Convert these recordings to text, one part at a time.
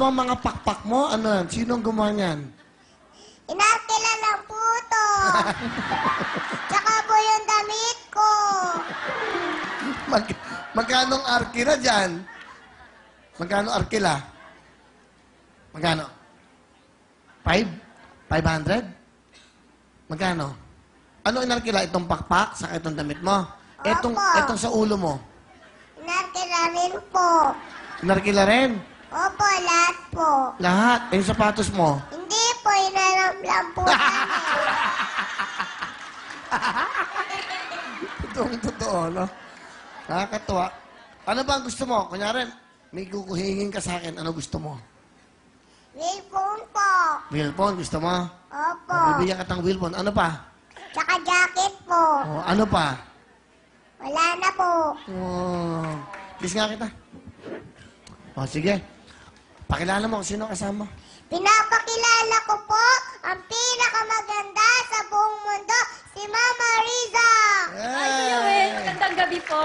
mo ang mga pakpak mo? Ano yan? Sinong gumawa niyan? Inarkila lang po to. Tsaka po yung damit ko. Magkano ang arkila dyan? Magkano arkila? Magkano? 500? Magkano? Ano inarkila? Itong pakpak? Saka itong damit mo? Etong sa ulo mo? Inarkila rin po. Inarkila rin? Opo, lahat po. Lahat? Eh, yung sapatos mo? Hindi po, inalam lang po namin. Totoo, no? Nakakatuwa. Ano ba ang gusto mo? Kunyari, may kukuhingin ka sa akin. Ano gusto mo? Wheelphone po. Wheelphone, gusto mo? Opo. Bibigyan ka ng wheelphone. Ano pa? Tsaka jacket po. Oh, ano pa? Wala na po. Oh, kiss nga kita. Oh, sige. Pakilala mo kung sino kasama. Pinapakilala ko po ang pinakamaganda sa buong mundo, si Mama Riza. Ay, Kuya Will, magandang gabi po.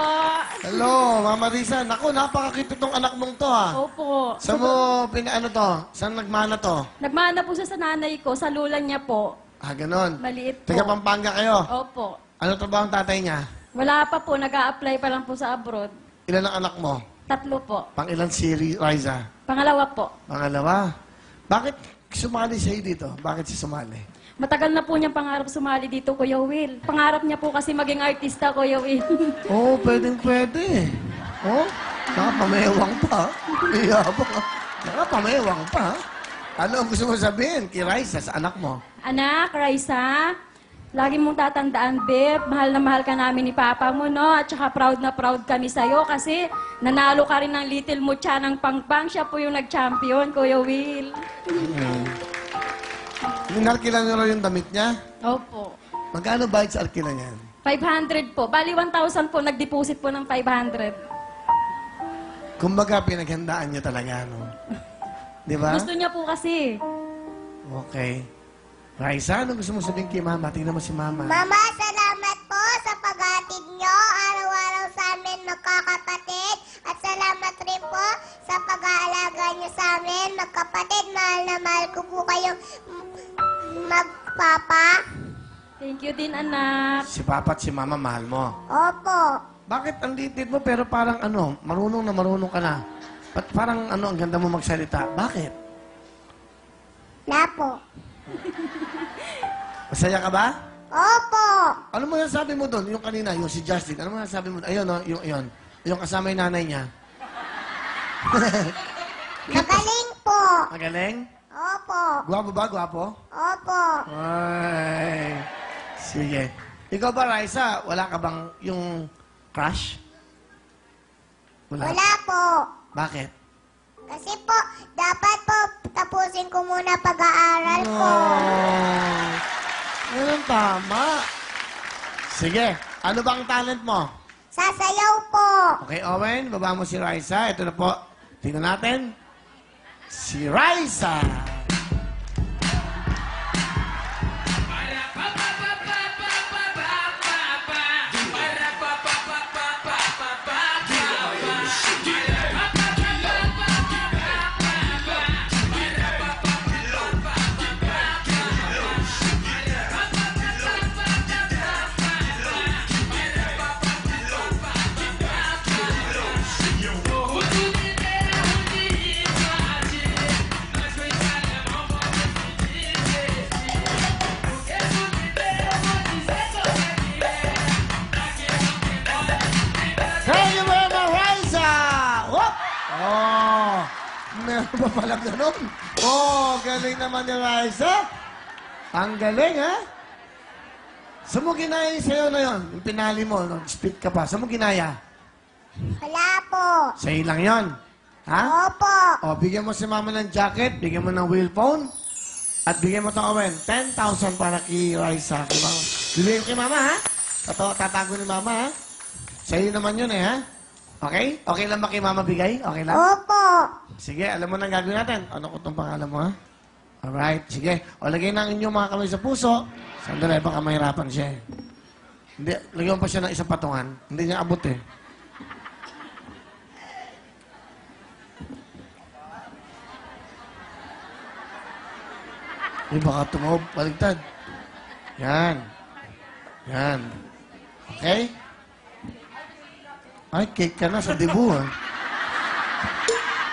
Hello, Mama Risa. Naku, napakakit itong anak mong to, ha? Opo. Saan mo, ano to? Saan nagmana to? Nagmana po siya sa nanay ko, sa lula niya po. Ah, ganon. Maliit po. Taga Pampanga kayo. Opo. Ano trabaho ang tatay niya? Wala pa po, nag-a-apply pa lang po sa abroad. Ilan ang anak mo? 3 po. Pang ilan si Riza? Pangalawa po. Pangalawa. Bakit sumali siya dito? Bakit siya sumali? Matagal na po niyang pangarap sumali dito, Kuya Will. Pangarap niya po kasi maging artista, Kuya Will. Oo, pwede. Oh, nakapamewang pa. Iyabang. Nakapamewang pa. Ano ang gusto mo sabihin kay Riza sa anak mo? Anak, Raisa, lagi mong tatandaan, Beb, mahal na mahal ka namin ni Papa mo, no? At saka proud na proud kami sa'yo kasi nanalo ka rin ng Little Mucha ng Pangpang. Siya po yung nag-champion, Kuya Will. Inarkila niyo rin yung damit niya? Opo. Magkano bayad sa arkila niyan? 500 po. Bali, 1,000 po. Nag-deposit po ng 500. Kumbaga, pinaghandaan niyo talaga, no? Di ba? Gusto niya po kasi. Okay. Raisa, ano gusto mo sabihin kay Mama? Tingnan mo si Mama. Mama, salamat po sa paghatid nyo araw-araw sa amin magkakapatid. At salamat rin po sa pag-aalaga nyo sa amin magkapatid. Mahal na mahal ko po kayong magpapa. Thank you din, anak. Si Papa at si Mama, mahal mo. Opo. Bakit ang liit mo pero parang ano, marunong ka na? Ba't parang ano, ang ganda mo magsalita? Bakit? Na po. Masaya ka ba? Opo. Ano mo yung sabi mo doon? Yung kanina, yung si Justin. Ano mo yung sabi mo? Ayun, no? Yung Yung kasama yung nanay niya. Magaling po. Magaling? Opo. Gwapo ba? Gwapo? Opo. Ay. Sige. Ikaw ba, Raisa? Wala ka bang yung crush? Wala po. Bakit? Kasi po, dapat po tapusin ko muna pag-aaral ko. Oh. Ganun tama. Sige. Ano bang talent mo? Sasayaw po. Okay, Owen, baba mo si Raisa. Ito na po. Tingnan natin. Si Raisa. Thank you very much, Raisa! Whoop! Oh, meron ba pala ganun? Oh, galing naman ni Raisa. Ang galing, ha? Saan mo ginaya yung sayo na yun? Yung pinali mo, nag-spit ka pa. Saan mo ginaya? Wala po. Sa'yo lang yun. Ha? Opo. O, bigyan mo si Mama ng jacket, bigyan mo ng wheel phone, at bigyan mo itong Owen. 10,000 para kay Raisa. Diba? Bibigyan ko kay Mama, ha? Tatago ni Mama, ha? Sa'yo naman yun, ha? Okay? Okay lang ba kay Mama bigay? Okay lang? Opo. Sige, alam mo na ang gagawin natin. Ano ko itong pangalan mo, ha? Alright, sige. O, lagay na ang inyong mga kamay sa puso. Sandali, baka mahirapan siya, eh. Hindi, lagyan mo pa siya ng isang patungan. Hindi niya abot, eh. Eh, baka tumawag, baligtad. Yan. Yan. Okay? Ay, cake ka na sa dibu, ha?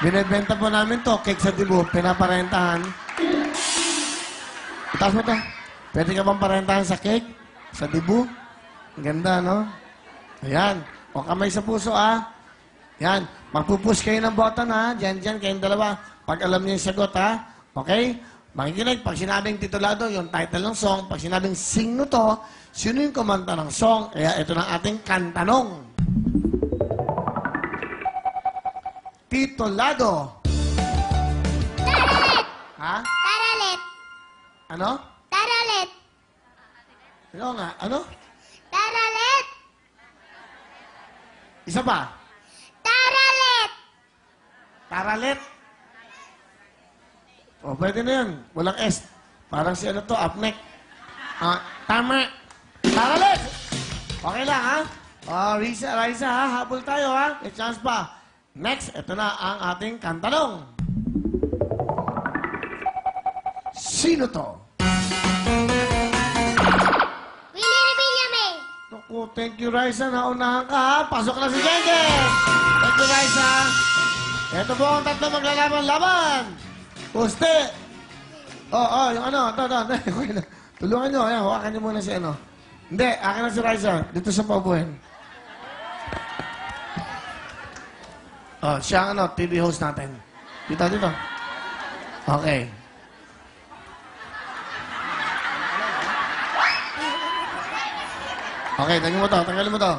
Binibenta po namin to, cake sa dibu, pinaparentahan. Itaas mo to. Pwede ka bang parentahan sa cake? Sa dibu? Ang ganda, no? Ayan. O kamay sa puso, Yan. Magpupush kayo ng button, Diyan, kayong dalawa. Pag alam niyo yung sagot, Okay? Makikinig. Pag sinabing titulado, yung title ng song. Pag sinabing sing no to, sino yung kumanta ng song? Kaya ito na ating kantanong. Titulado. Taralet! Ha? Taralet! Ano? Taralet! Ano nga? Ano? Taralet! Isa pa. Taralet! Taralet. O, pwede na yan. Walang S. Parang si ano to, upneck. Tama. Taralet! Okay lang, Risa, habol tayo, May chance pa. Next, ito na ang ating kantanong. Sino to? Willie Revillame! Naku, thank you, Raisa. Naunahan ka, Pasok na si Jenge! Thank you, Raisa. Ito po ang tatlo maglalaban-laban. Uste! Yung ano, ito. Tulungan nyo, ayan, hawakan nyo muna si ano. Hindi, akin na si Raisa. Dito sa paupuin. Siya ang TV host natin. Dito. Okay. Okay, tanggalin mo to.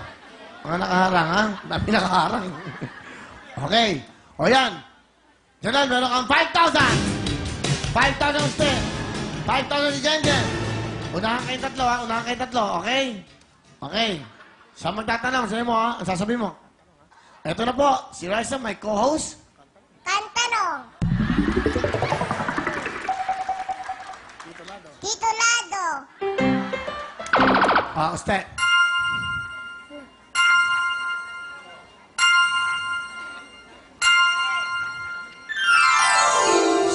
Mga nakaharang, Dami nakaharang. Okay. O yan. Janelle, meron kang 5,000. 5,000 uste. 5,000 si Jenjen. Unahan kayong tatlo, Unahan kayong tatlo, okay? Okay. Sa magtatanong, sa'yo mo, Ang sasabihin mo. Ito na po, si Raisa, my co-host. Kantanong! Titulado! Uste.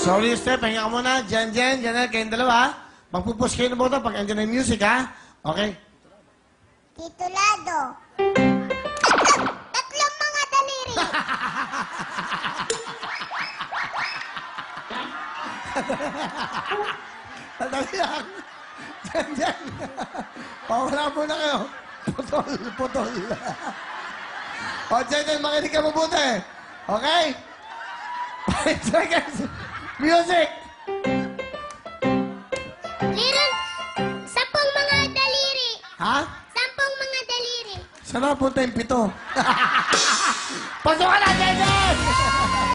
Sorry, Uste, pahinga ka muna. Janelle, kayong dalawa, Magpupush kayo ng boto pag andyan na yung music, Okay? Titulado! Tatlong mga daliri! Dali lang. Diyan. Pawala muna kayo. Putol. O, Jenny, makinig ka mabuti. Okay? 5 seconds. Music! Liron, 10 mga daliri! Ha? 10 mga daliri! Saan na punta yung 7? Pasok ka na, Jenny!